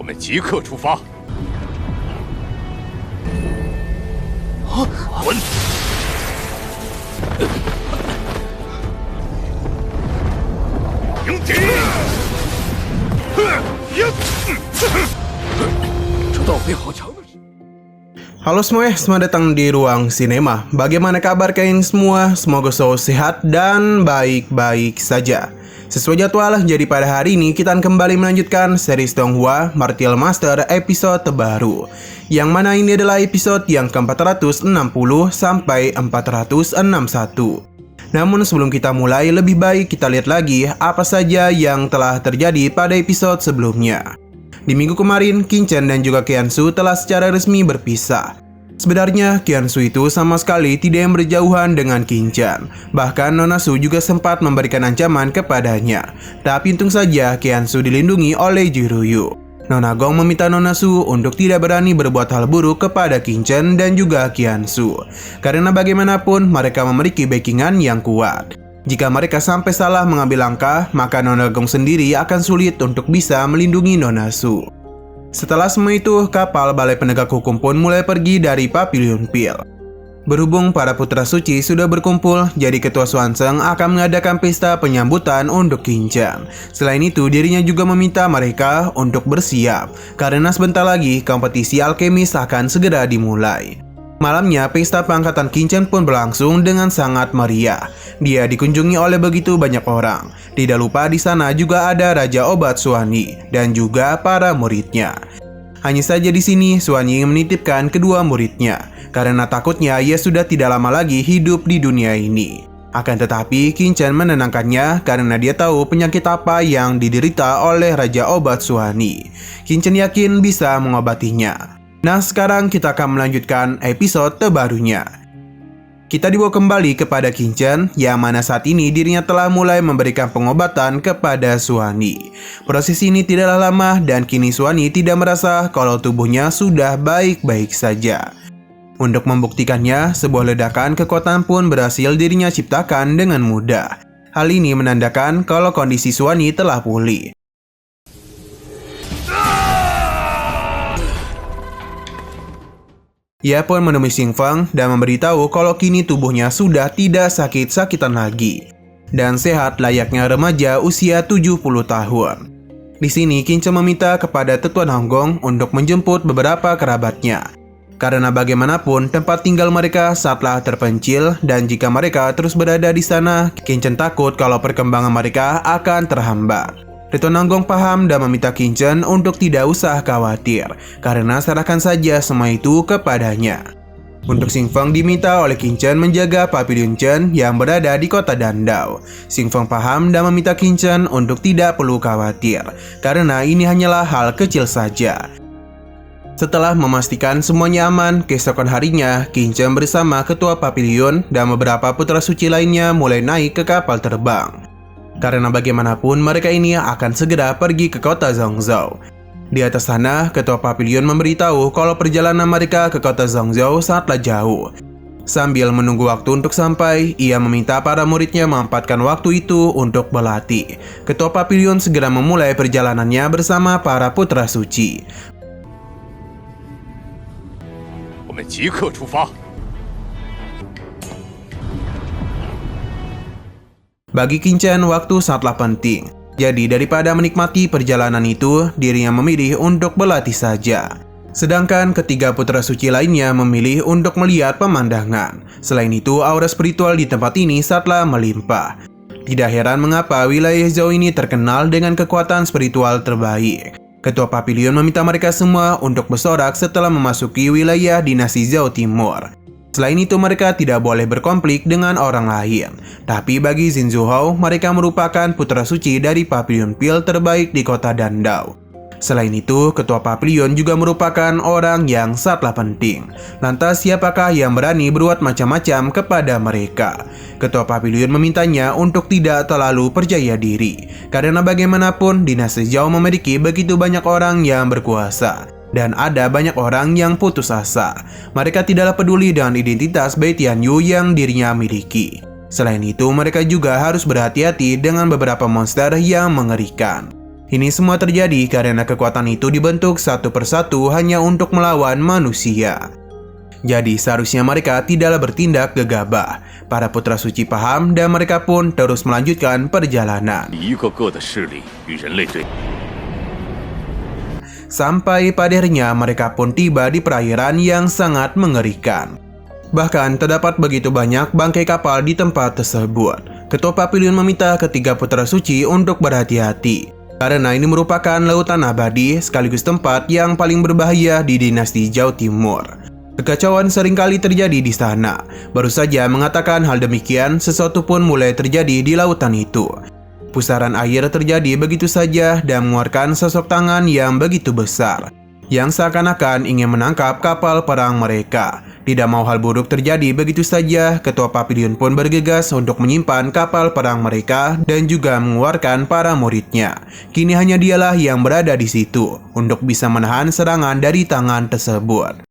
我们即刻出发。滚！迎敌！这盗匪好强的是。 Halo semuanya, selamat datang di Ruang Sinema. Bagaimana kabar kalian semua? Semoga selalu sehat dan baik-baik saja. Sesuai jadwal, jadi pada hari ini kita akan kembali melanjutkan series Donghua Martial Master episode terbaru. Yang mana ini adalah episode yang ke-460 sampai 461. Namun sebelum kita mulai, lebih baik kita lihat lagi apa saja yang telah terjadi pada episode sebelumnya. Di minggu kemarin, Qingchen dan juga Qiansu telah secara resmi berpisah. Sebenarnya, Qiansu itu sama sekali tidak yang berjauhan dengan Qingchen. Bahkan Nona Su juga sempat memberikan ancaman kepadanya. Tapi untung saja Qiansu dilindungi oleh Jiruyu. Nona Gong meminta Nona Su untuk tidak berani berbuat hal buruk kepada Qingchen dan juga Qiansu. Karena bagaimanapun mereka memiliki backingan yang kuat. Jika mereka sampai salah mengambil langkah, maka Nona Gong sendiri akan sulit untuk bisa melindungi Nona Su. Setelah semua itu, kapal Balai Penegak Hukum pun mulai pergi dari Pavilion Pil. Berhubung para putra suci sudah berkumpul, jadi Ketua Swanseng akan mengadakan pesta penyambutan untuk Qingchen. Selain itu, dirinya juga meminta mereka untuk bersiap, karena sebentar lagi kompetisi alkemis akan segera dimulai. Malamnya, pesta pengangkatan Qingchen pun berlangsung dengan sangat meriah. Dia dikunjungi oleh begitu banyak orang. Tidak lupa di sana juga ada Raja Obat Suani dan juga para muridnya. Hanya saja di sini Suani menitipkan kedua muridnya karena takutnya ia sudah tidak lama lagi hidup di dunia ini. Akan tetapi Qingchen menenangkannya karena dia tahu penyakit apa yang diderita oleh Raja Obat Suani. Qingchen yakin bisa mengobatinya. Nah, sekarang kita akan melanjutkan episode terbarunya. Kita dibawa kembali kepada Qingchen, yang mana saat ini dirinya telah mulai memberikan pengobatan kepada Suani. Proses ini tidaklah lama dan kini Suani tidak merasa kalau tubuhnya sudah baik-baik saja. Untuk membuktikannya, sebuah ledakan kekuatan pun berhasil dirinya ciptakan dengan mudah. Hal ini menandakan kalau kondisi Suani telah pulih. Ia pun menemui Xing Feng dan memberitahu kalau kini tubuhnya sudah tidak sakit-sakitan lagi dan sehat layaknya remaja usia 70 tahun. Di sini Qingchen meminta kepada Tetua Honggong untuk menjemput beberapa kerabatnya. Karena bagaimanapun tempat tinggal mereka sangatlah terpencil dan jika mereka terus berada di sana, Qingchen takut kalau perkembangan mereka akan terhambat. Tetua Honggong paham dan meminta Qingchen untuk tidak usah khawatir, karena serahkan saja semua itu kepadanya. Untuk Xing Feng diminta oleh Qingchen menjaga Pavilion Chen yang berada di kota Dandao. Xing Feng paham dan meminta Qingchen untuk tidak perlu khawatir, karena ini hanyalah hal kecil saja. Setelah memastikan semuanya aman, keesokan harinya, Qingchen bersama Ketua Pavilion dan beberapa putra suci lainnya mulai naik ke kapal terbang. Karena bagaimanapun mereka ini akan segera pergi ke kota Zhongzhou. Di atas sana, Ketua Pavilion memberitahu kalau perjalanan mereka ke kota Zhongzhou sangatlah jauh. Sambil menunggu waktu untuk sampai, ia meminta para muridnya memanfaatkan waktu itu untuk berlatih. Ketua Pavilion segera memulai perjalanannya bersama para putra suci. 我们即刻出发。 Bagi Qingchen, waktu sangatlah penting. Jadi daripada menikmati perjalanan itu, dirinya memilih untuk berlatih saja. Sedangkan ketiga putra suci lainnya memilih untuk melihat pemandangan. Selain itu, aura spiritual di tempat ini sangatlah melimpah. Tidak heran mengapa wilayah Zhou ini terkenal dengan kekuatan spiritual terbaik. Ketua Pavilion meminta mereka semua untuk bersorak setelah memasuki wilayah dinasti Zhou Timur. Selain itu, mereka tidak boleh berkonflik dengan orang lain. Tapi bagi Xin Zuhao, mereka merupakan putra suci dari Pavilion Pil terbaik di kota Dandao. Selain itu, Ketua Pavilion juga merupakan orang yang sangatlah penting. Lantas, siapakah yang berani berbuat macam-macam kepada mereka? Ketua Pavilion memintanya untuk tidak terlalu percaya diri. Karena bagaimanapun, dinasti Zhou memiliki begitu banyak orang yang berkuasa. Dan ada banyak orang yang putus asa. Mereka tidaklah peduli dengan identitas Bai Tianyu yang dirinya miliki. Selain itu, mereka juga harus berhati-hati dengan beberapa monster yang mengerikan. Ini semua terjadi karena kekuatan itu dibentuk satu persatu hanya untuk melawan manusia. Jadi seharusnya mereka tidaklah bertindak gegabah. Para putra suci paham dan mereka pun terus melanjutkan perjalanan. 一个个的势力与人类对。 Sampai pada akhirnya mereka pun tiba di perairan yang sangat mengerikan. Bahkan terdapat begitu banyak bangkai kapal di tempat tersebut. Ketua Papilion meminta ketiga putra suci untuk berhati-hati. Karena ini merupakan lautan abadi sekaligus tempat yang paling berbahaya di dinasti Zhao Timur. Kekacauan seringkali terjadi di sana. Baru saja mengatakan hal demikian, sesuatu pun mulai terjadi di lautan itu. Pusaran air terjadi begitu saja dan mengeluarkan sosok tangan yang begitu besar, yang seakan-akan ingin menangkap kapal perang mereka. Tidak mau hal buruk terjadi begitu saja, Ketua Papilion pun bergegas untuk menyimpan kapal perang mereka dan juga mengeluarkan para muridnya. Kini hanya dialah yang berada di situ untuk bisa menahan serangan dari tangan tersebut.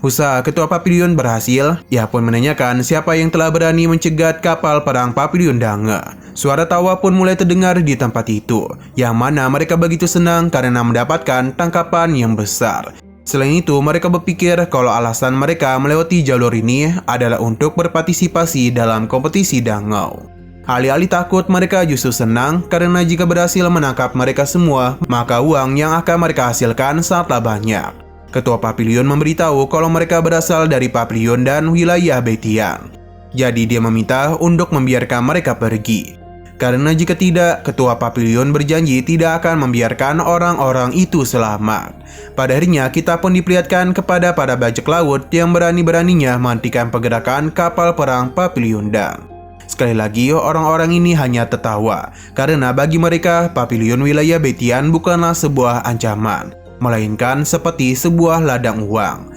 Usaha Ketua Papilion berhasil. Ia pun menanyakan siapa yang telah berani mencegat kapal perang Papilion Dange. Suara tawa pun mulai terdengar di tempat itu, yang mana mereka begitu senang karena mendapatkan tangkapan yang besar. Selain itu, mereka berpikir kalau alasan mereka melewati jalur ini adalah untuk berpartisipasi dalam kompetisi Dangau. Alih-alih takut, mereka justru senang karena jika berhasil menangkap mereka semua, maka uang yang akan mereka hasilkan sangatlah banyak. Ketua Papilion memberitahu kalau mereka berasal dari Papilion dan wilayah Betian. Jadi dia meminta untuk membiarkan mereka pergi. Karena jika tidak, Ketua Papilion berjanji tidak akan membiarkan orang-orang itu selamat. Pada akhirnya, kita pun diperlihatkan kepada para bajak laut yang berani-beraninya menghentikan pergerakan kapal perang Papilion Dan. Sekali lagi, orang-orang ini hanya tertawa, karena bagi mereka, Papilion wilayah Betian bukanlah sebuah ancaman, melainkan seperti sebuah ladang uang.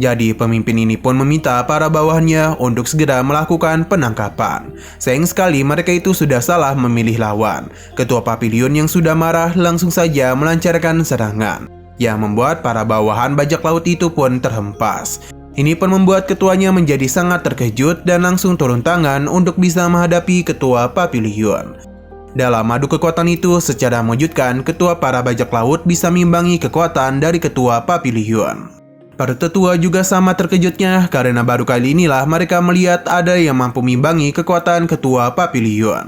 Jadi pemimpin ini pun meminta para bawahannya untuk segera melakukan penangkapan. Sayang sekali mereka itu sudah salah memilih lawan. Ketua Papilion yang sudah marah langsung saja melancarkan serangan, yang membuat para bawahan bajak laut itu pun terhempas. Ini pun membuat ketuanya menjadi sangat terkejut dan langsung turun tangan untuk bisa menghadapi Ketua Papilion. Dalam adu kekuatan itu secara mengejutkan, ketua para bajak laut bisa mengimbangi kekuatan dari Ketua Papilion. Para tetua juga sama terkejutnya karena baru kali inilah mereka melihat ada yang mampu mengimbangi kekuatan Ketua Papilion.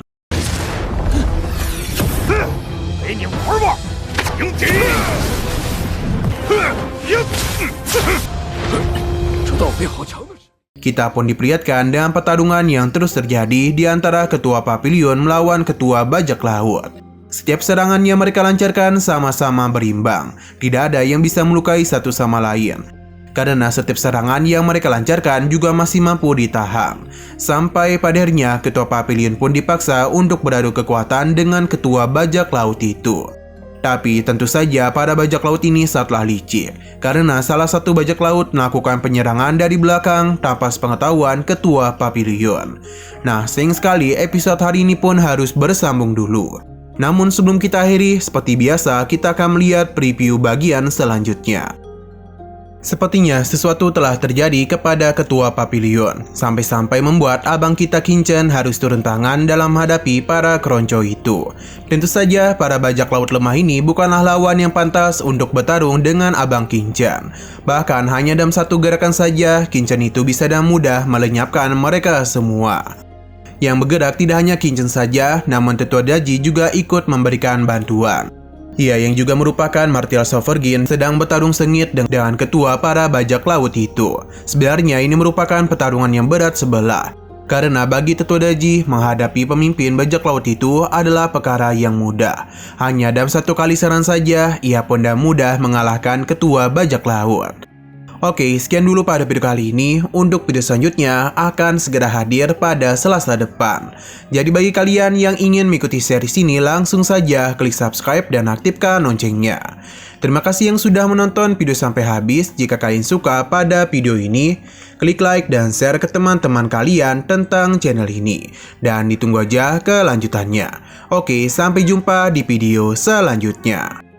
Kita pun diperlihatkan dengan pertarungan yang terus terjadi di antara Ketua Papilion melawan Ketua Bajak Laut. Setiap serangannya mereka lancarkan sama-sama berimbang. Tidak ada yang bisa melukai satu sama lain. Karena setiap serangan yang mereka lancarkan juga masih mampu ditahan. Sampai pada akhirnya Ketua Papilion pun dipaksa untuk beradu kekuatan dengan Ketua Bajak Laut itu. Tapi tentu saja para bajak laut ini sangatlah licik, karena salah satu bajak laut melakukan penyerangan dari belakang tanpa sepengetahuan Ketua Papilion. Nah, sayang sekali episode hari ini pun harus bersambung dulu. Namun sebelum kita akhiri, seperti biasa kita akan melihat preview bagian selanjutnya. Sepertinya sesuatu telah terjadi kepada Ketua Papilion, sampai-sampai membuat abang kita Qinchen harus turun tangan dalam menghadapi para keronco itu. Tentu saja para bajak laut lemah ini bukanlah lawan yang pantas untuk bertarung dengan abang Qinchen. Bahkan hanya dalam satu gerakan saja, Qinchen itu bisa dengan mudah melenyapkan mereka semua. Yang bergerak tidak hanya Qinchen saja, namun Tetua Daji juga ikut memberikan bantuan. Ia yang juga merupakan martial sovereign sedang bertarung sengit dengan ketua para bajak laut itu. Sebenarnya ini merupakan pertarungan yang berat sebelah. Karena bagi Tetua Daji, menghadapi pemimpin bajak laut itu adalah perkara yang mudah. Hanya dalam satu kali serangan saja, ia pun dengan mudah mengalahkan ketua bajak laut. Oke, sekian dulu pada video kali ini. Untuk video selanjutnya akan segera hadir pada Selasa depan. Jadi bagi kalian yang ingin mengikuti series ini, langsung saja klik subscribe dan aktifkan loncengnya. Terima kasih yang sudah menonton video sampai habis. Jika kalian suka pada video ini, klik like dan share ke teman-teman kalian tentang channel ini. Dan ditunggu aja kelanjutannya. Oke, sampai jumpa di video selanjutnya.